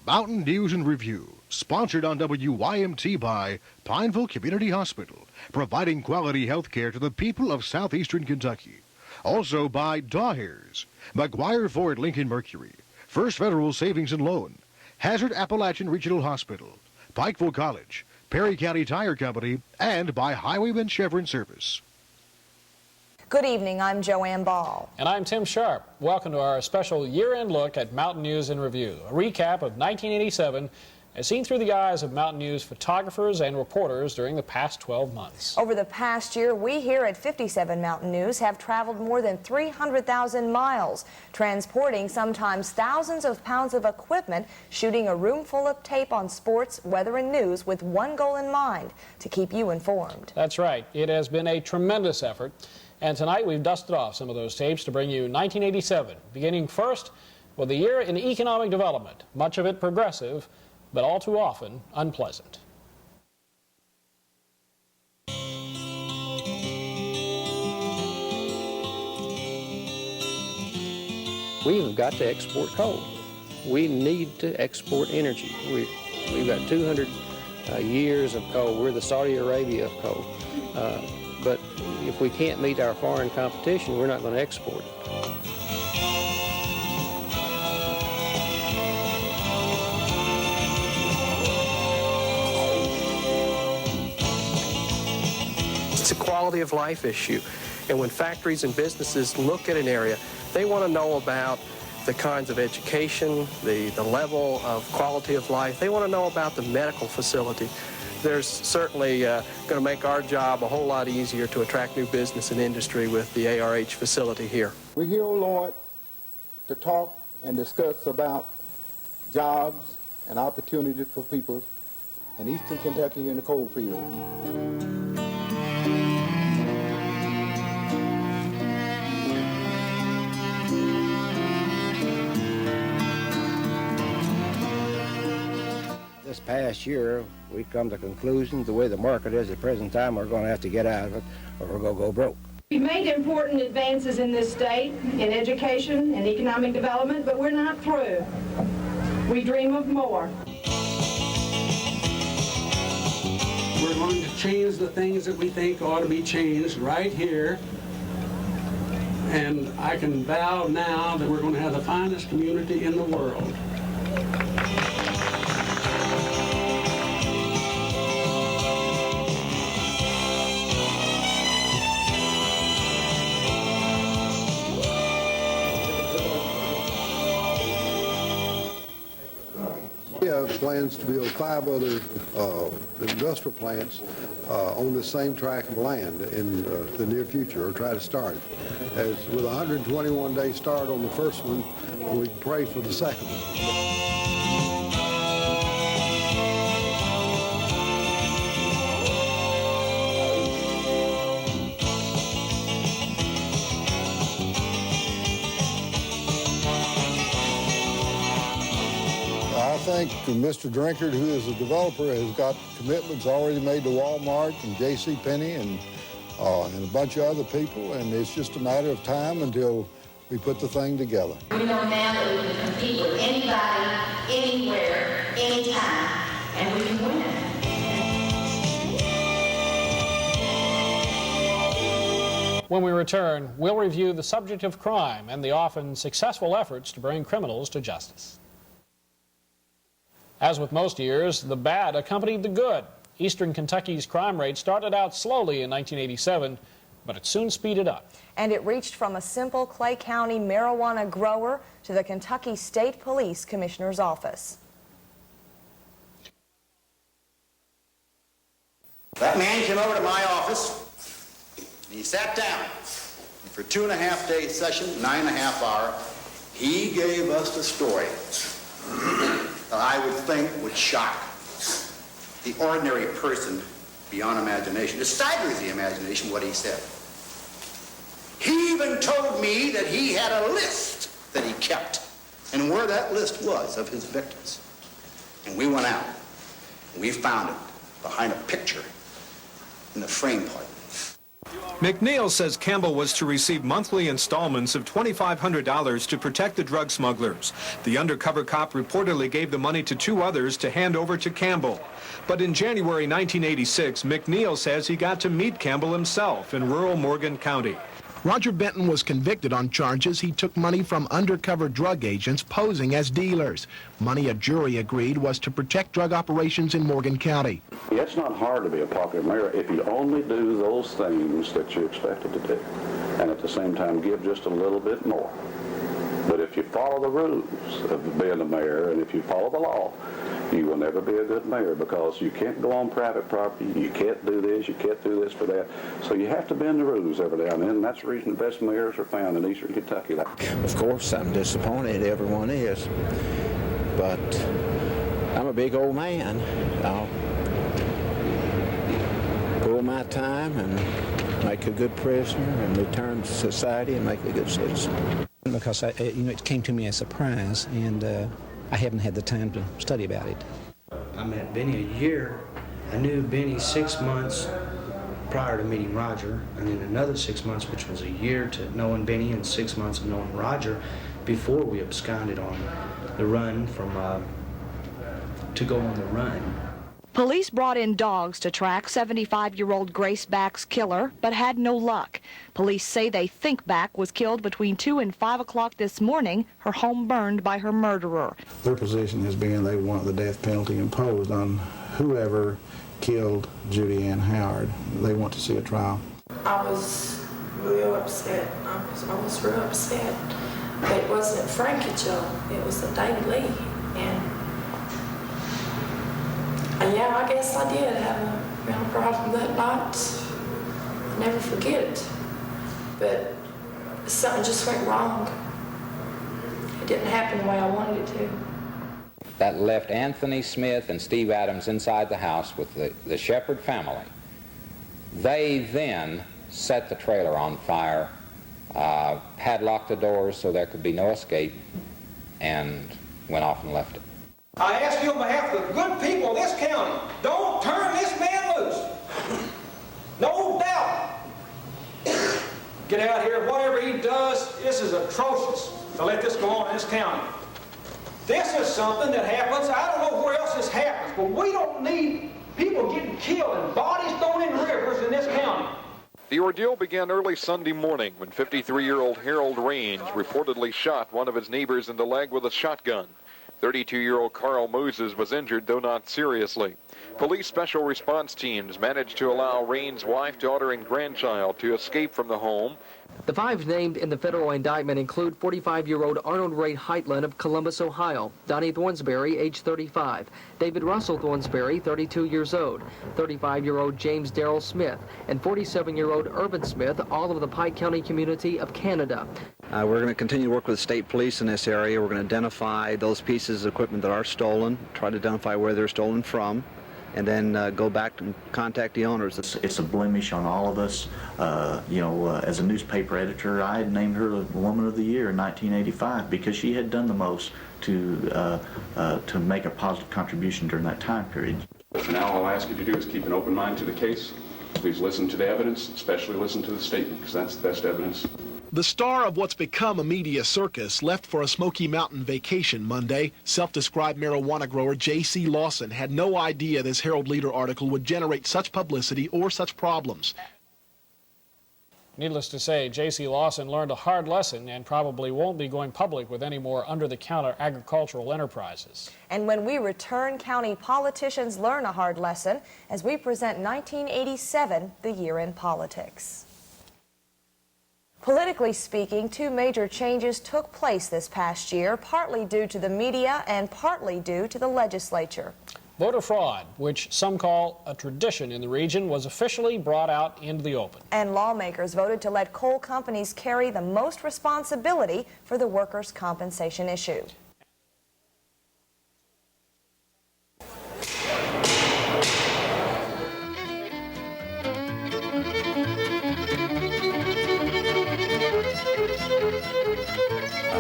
Mountain News and Review, sponsored on WYMT by Pineville Community Hospital, providing quality health care to the people of southeastern Kentucky. Also by Dawhares, McGuire Ford Lincoln Mercury, First Federal Savings and Loan, Hazard Appalachian Regional Hospital, Pikeville College, Perry County Tire Company, and by Highwayman Chevron Service. Good evening, I'm Joanne Ball. And I'm Tim Sharp. Welcome to our special year-end look at Mountain News and Review, a recap of 1987 as seen through the eyes of Mountain News photographers and reporters during the past 12 months. Over the past year, we here at 57 Mountain News have traveled more than 300,000 miles, transporting sometimes thousands of pounds of equipment, shooting a room full of tape on sports, weather, and news with one goal in mind, to keep you informed. That's right. It has been a tremendous effort. And tonight we've dusted off some of those tapes to bring you 1987, beginning first with a year in economic development, much of it progressive, but all too often unpleasant. We've got to export coal. We need to export energy. We've got 200 years of coal. We're the Saudi Arabia of coal. But if we can't meet our foreign competition, we're not going to export it. It's a quality of life issue. And when factories and businesses look at an area, they want to know about the kinds of education, the level of quality of life. They want to know about the medical facility. There's certainly going to make our job a whole lot easier to attract new business and industry with the ARH facility here. We're here, Lord, to talk and discuss about jobs and opportunities for people in eastern Kentucky here in the coal field. This past year, we come to the conclusion the way the market is at the present time, we're going to have to get out of it or we're going to go broke. We've made important advances in this state in education and economic development, but we're not through. We dream of more. We're going to change the things that we think ought to be changed right here. And I can vow now that we're going to have the finest community in the world. We have plans to build 5 other industrial plants on the same tract of land in the near future, or try to start it. As with a 121-day start on the first one, we can pray for the second one. I think Mr. Drinkard, who is a developer, has got commitments already made to Walmart and JCPenney and a bunch of other people, and it's just a matter of time until we put the thing together. We know now that we can compete with anybody, anywhere, anytime, and we can win. When we return, we'll review the subject of crime and the often successful efforts to bring criminals to justice. As with most years, the bad accompanied the good. Eastern Kentucky's crime rate started out slowly in 1987, but it soon speeded up. And it reached from a simple Clay County marijuana grower to the Kentucky State Police Commissioner's office. That man came over to my office, and he sat down. And for 2.5-day session, 9.5 hour, he gave us the story that I would think would shock the ordinary person beyond imagination. It staggers the imagination what he said. He even told me that he had a list that he kept, and where that list was of his victims. And we went out, and we found it behind a picture in the frame part. McNeil says Campbell was to receive monthly installments of $2,500 to protect the drug smugglers. The undercover cop reportedly gave the money to two others to hand over to Campbell. But in January 1986, McNeil says he got to meet Campbell himself in rural Morgan County. Roger Benton was convicted on charges he took money from undercover drug agents posing as dealers. Money a jury agreed was to protect drug operations in Morgan County. It's not hard to be a popular mayor if you only do those things that you're expected to do, and at the same time give just a little bit more. But if you follow the rules of being a mayor, and if you follow the law, you will never be a good mayor, because you can't go on private property, you can't do this, you can't do this for that. So you have to bend the rules every now and then, and that's the reason the best mayors are found in eastern Kentucky. Of course, I'm disappointed, everyone is, but I'm a big old man. I'll pull my time and make a good prisoner and return to society and make a good citizen. Because it came to me as a surprise, and I haven't had the time to study about it. I met Benny a year. I knew Benny 6 months prior to meeting Roger, and then another 6 months, which was a year to knowing Benny and 6 months of knowing Roger before we absconded on the run to go on the run. Police brought in dogs to track 75-year-old Grace Back's killer, but had no luck. Police say they think Back was killed between 2 and 5 o'clock this morning, her home burned by her murderer. Their position has been they want the death penalty imposed on whoever killed Judy Ann Howard. They want to see a trial. I was real upset. I was real upset. It wasn't Frankie Joe, it was the David Lee. And yeah, I guess I did have a real problem that night. I'll never forget it. But something just went wrong. It didn't happen the way I wanted it to. That left Anthony Smith and Steve Adams inside the house with the Shepherd family. They then set the trailer on fire, padlocked the doors so there could be no escape, and went off and left it. I ask you on behalf of the good people of this county, don't turn this man loose. No doubt. Get out here, whatever he does, this is atrocious to let this go on in this county. This is something that happens, I don't know where else this happens, but we don't need people getting killed and bodies thrown in rivers in this county. The ordeal began early Sunday morning when 53-year-old Harold Raines reportedly shot one of his neighbors in the leg with a shotgun. 32-year-old Carl Moses was injured, though not seriously. Police special response teams managed to allow Raines' wife, daughter, and grandchild to escape from the home. The five named in the federal indictment include 45-year-old Arnold Ray Heitland of Columbus, Ohio, Donnie Thornsberry, age 35, David Russell Thornsberry, 32 years old, 35-year-old James Darrell Smith, and 47-year-old Urban Smith, all of the Pike County community of Canada. We're going to continue to work with the state police in this area. We're going to identify those pieces of equipment that are stolen, try to identify where they're stolen from, and then go back and contact the owners. It's a blemish on all of us. As a newspaper editor, I had named her the Woman of the Year in 1985 because she had done the most to make a positive contribution during that time period. Now all I ask you to do is keep an open mind to the case. Please listen to the evidence, especially listen to the statement, because that's the best evidence. The star of what's become a media circus left for a Smoky Mountain vacation Monday. Self-described marijuana grower J.C. Lawson had no idea this Herald Leader article would generate such publicity or such problems. Needless to say, J.C. Lawson learned a hard lesson and probably won't be going public with any more under-the-counter agricultural enterprises. And when we return, county politicians learn a hard lesson as we present 1987, the year in politics. Politically speaking, two major changes took place this past year, partly due to the media and partly due to the legislature. Voter fraud, which some call a tradition in the region, was officially brought out into the open. And lawmakers voted to let coal companies carry the most responsibility for the workers' compensation issue.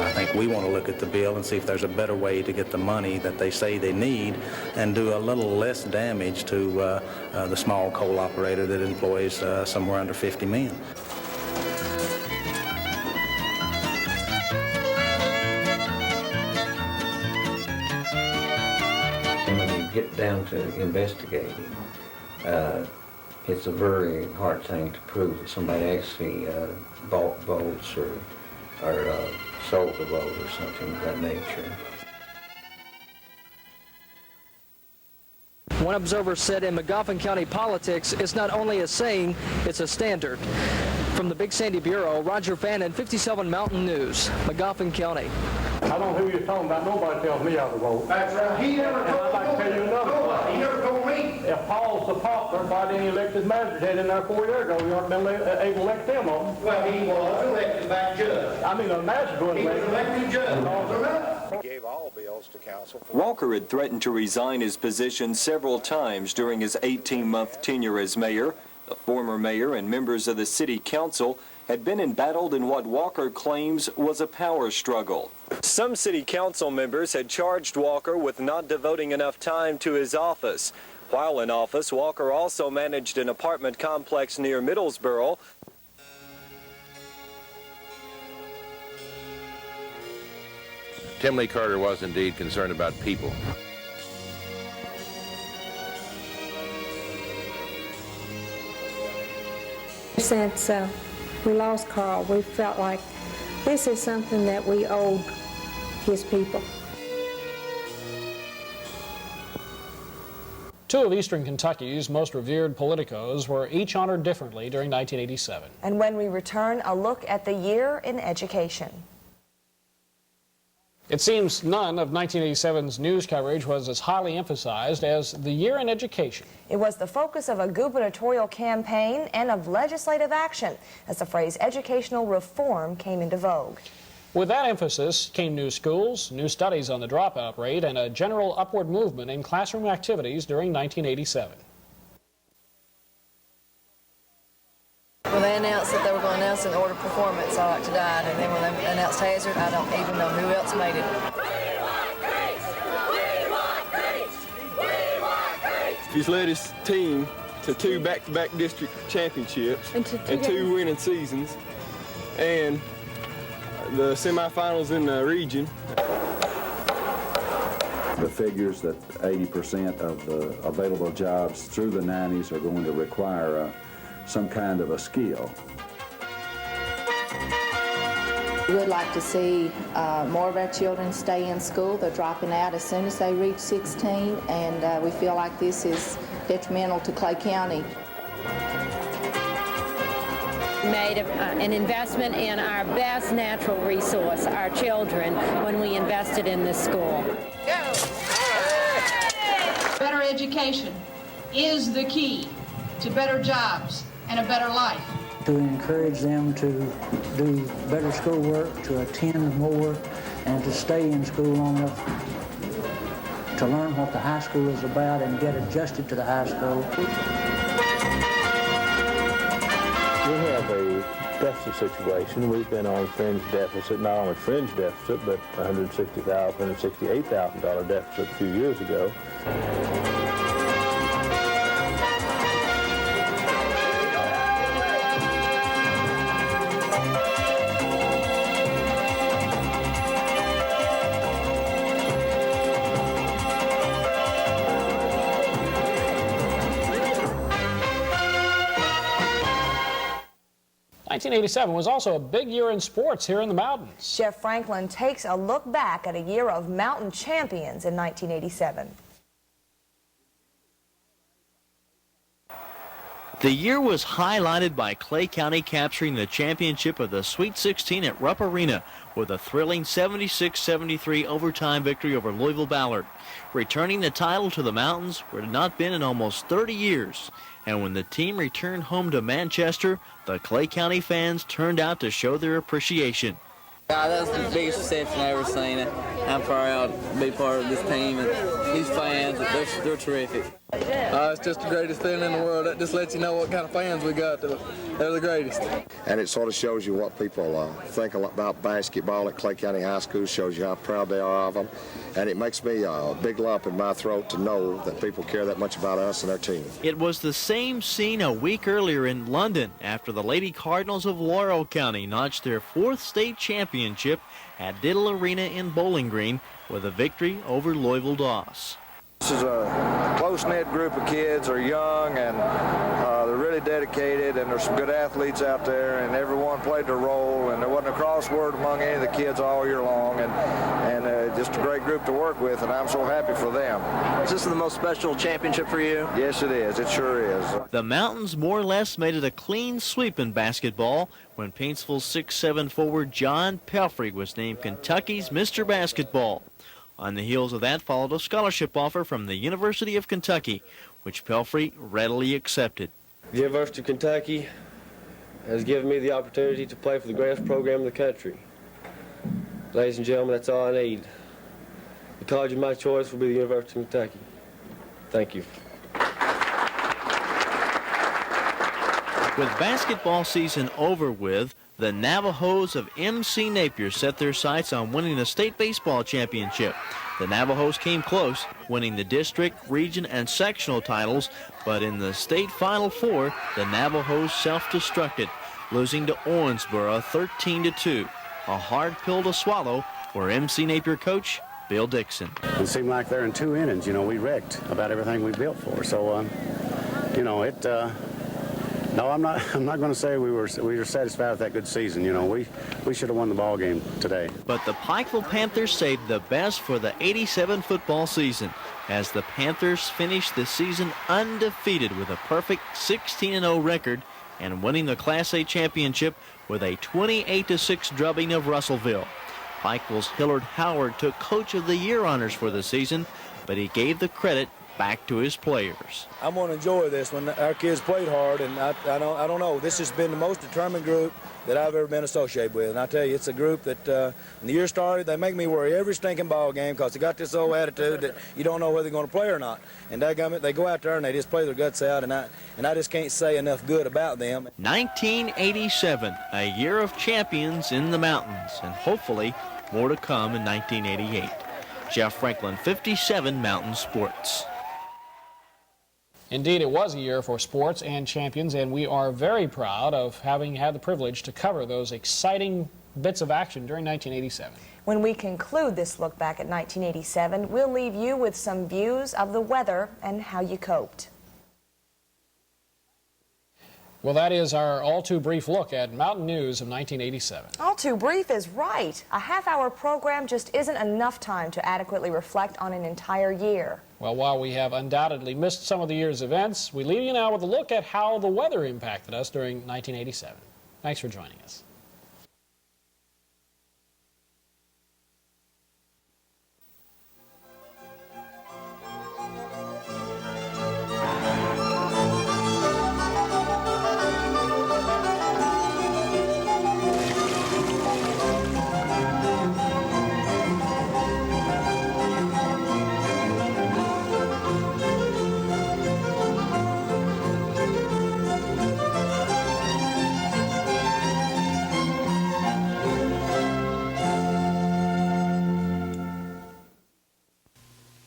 I think we want to look at the bill and see if there's a better way to get the money that they say they need and do a little less damage to the small coal operator that employs somewhere under 50 men. When you get down to investigating, it's a very hard thing to prove that somebody actually bought votes or sold the vote or something of that nature. One observer said in Magoffin County politics, it's not only a saying, it's a standard. From the Big Sandy Bureau, Roger Fannin, 57 Mountain News, Magoffin County. I don't know who you're talking about. Nobody tells me how to vote. That's right. He never told me. I'd like to tell you another thing. He never told me. If Paul's the poplar, why didn't he elect his magistrate in there 4 years ago? You aren't been able to elect them on. Well, he was elected by judge. I mean, a magistrate. He was elected judge. He gave all bills to council. Walker had threatened to resign his position several times during his 18-month tenure as mayor. The former mayor and members of the city council had been embattled in what Walker claims was a power struggle. Some city council members had charged Walker with not devoting enough time to his office. While in office, Walker also managed an apartment complex near Middlesboro. Tim Lee Carter was indeed concerned about people. Since we lost Carl, we felt like this is something that we owed his people. Two of Eastern Kentucky's most revered politicos were each honored differently during 1987. And when we return, a look at the year in education. It seems none of 1987's news coverage was as highly emphasized as the year in education. It was the focus of a gubernatorial campaign and of legislative action as the phrase educational reform came into vogue. With that emphasis came new schools, new studies on the dropout rate, and a general upward movement in classroom activities during 1987. When they announced that they were going to announce an order of performance, I like to die, and then when they announced hazard, I don't even know who else made it. He's led his team to 2 back-to-back district championships and 2 winning seasons, and the semifinals in the region. The figures that 80% of the available jobs through the 90s are going to require some kind of a skill. We would like to see more of our children stay in school. They're dropping out as soon as they reach 16, and we feel like this is detrimental to Clay County. Made an investment in our best natural resource, our children, when we invested in this school. Better education is the key to better jobs and a better life. To encourage them to do better schoolwork, to attend more, and to stay in school long enough to learn what the high school is about and get adjusted to the high school. We have a deficit situation. We've been on fringe deficit, not only fringe deficit, but $160,000, $168,000 deficit a few years ago. 1987 was also a big year in sports here in the mountains. Jeff Franklin takes a look back at a year of mountain champions in 1987. The year was highlighted by Clay County capturing the championship of the Sweet 16 at Rupp Arena with a thrilling 76-73 overtime victory over Louisville Ballard, returning the title to the mountains where it had not been in almost 30 years. And when the team returned home to Manchester, the Clay County fans turned out to show their appreciation. That was the biggest reception I've ever seen. I'm proud to be part of this team, and these fans, they're terrific. It's just the greatest thing in the world. That just lets you know what kind of fans we got. They're the greatest. And it sort of shows you what people think about basketball at Clay County High School, shows you how proud they are of them. And it makes me a big lump in my throat to know that people care that much about us and our team. It was the same scene a week earlier in London after the Lady Cardinals of Laurel County notched their 4th state championship at Diddle Arena in Bowling Green with a victory over Louisville Doss. This is a close-knit group of kids. They're young and they're really dedicated, and there's some good athletes out there, and everyone played their role, and there wasn't a crossword among any of the kids all year long, and just a great group to work with, and I'm so happy for them. Is this the most special championship for you? Yes, it is. It sure is. The Mountains more or less made it a clean sweep in basketball when Paintsville's 6'7" forward John Pelfrey was named Kentucky's Mr. Basketball. On the heels of that followed a scholarship offer from the University of Kentucky, which Pelfrey readily accepted. The University of Kentucky has given me the opportunity to play for the greatest program in the country. Ladies and gentlemen, that's all I need. The college of my choice will be the University of Kentucky. Thank you. With basketball season over with, the Navajos of MC Napier set their sights on winning the state baseball championship. The Navajos came close, winning the district, region, and sectional titles, but in the state Final Four, the Navajos self-destructed, losing to Owensboro 13-2. A hard pill to swallow for MC Napier coach Bill Dixon. It seemed like there in 2 innings, we wrecked about everything we built for. So, no, I'm not going to say we were satisfied with that good season. We should have won the ball game today. But the Pikeville Panthers saved the best for the '87 football season, as the Panthers finished the season undefeated with a perfect 16-0 record and winning the Class A championship with a 28-6 drubbing of Russellville. Pikeville's Hillard Howard took Coach of the Year honors for the season, but he gave the credit back to his players. I'm going to enjoy this one. Our kids played hard, and I don't know. This has been the most determined group that I've ever been associated with. And I tell you, it's a group that when the year started, they make me worry every stinking ball game because they got this old attitude that you don't know whether they're going to play or not. And they go out there and they just play their guts out, and I just can't say enough good about them. 1987, a year of champions in the mountains, and hopefully more to come in 1988. Jeff Franklin, 57 Mountain Sports. Indeed, it was a year for sports and champions, and we are very proud of having had the privilege to cover those exciting bits of action during 1987. When we conclude this look back at 1987, we'll leave you with some views of the weather and how you coped. Well, that is our all-too-brief look at Mountain News of 1987. All too brief is right. A half-hour program just isn't enough time to adequately reflect on an entire year. Well, while we have undoubtedly missed some of the year's events, we leave you now with a look at how the weather impacted us during 1987. Thanks for joining us.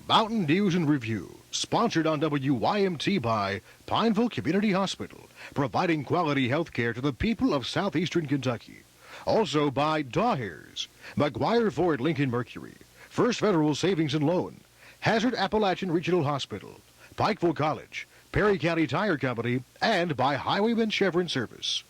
Mountain News and Review, sponsored on WYMT by Pineville Community Hospital, providing quality health care to the people of southeastern Kentucky. Also by Dawhares, McGuire Ford Lincoln Mercury, First Federal Savings and Loan, Hazard Appalachian Regional Hospital, Pikeville College, Perry County Tire Company, and by Highwayman Chevron Service.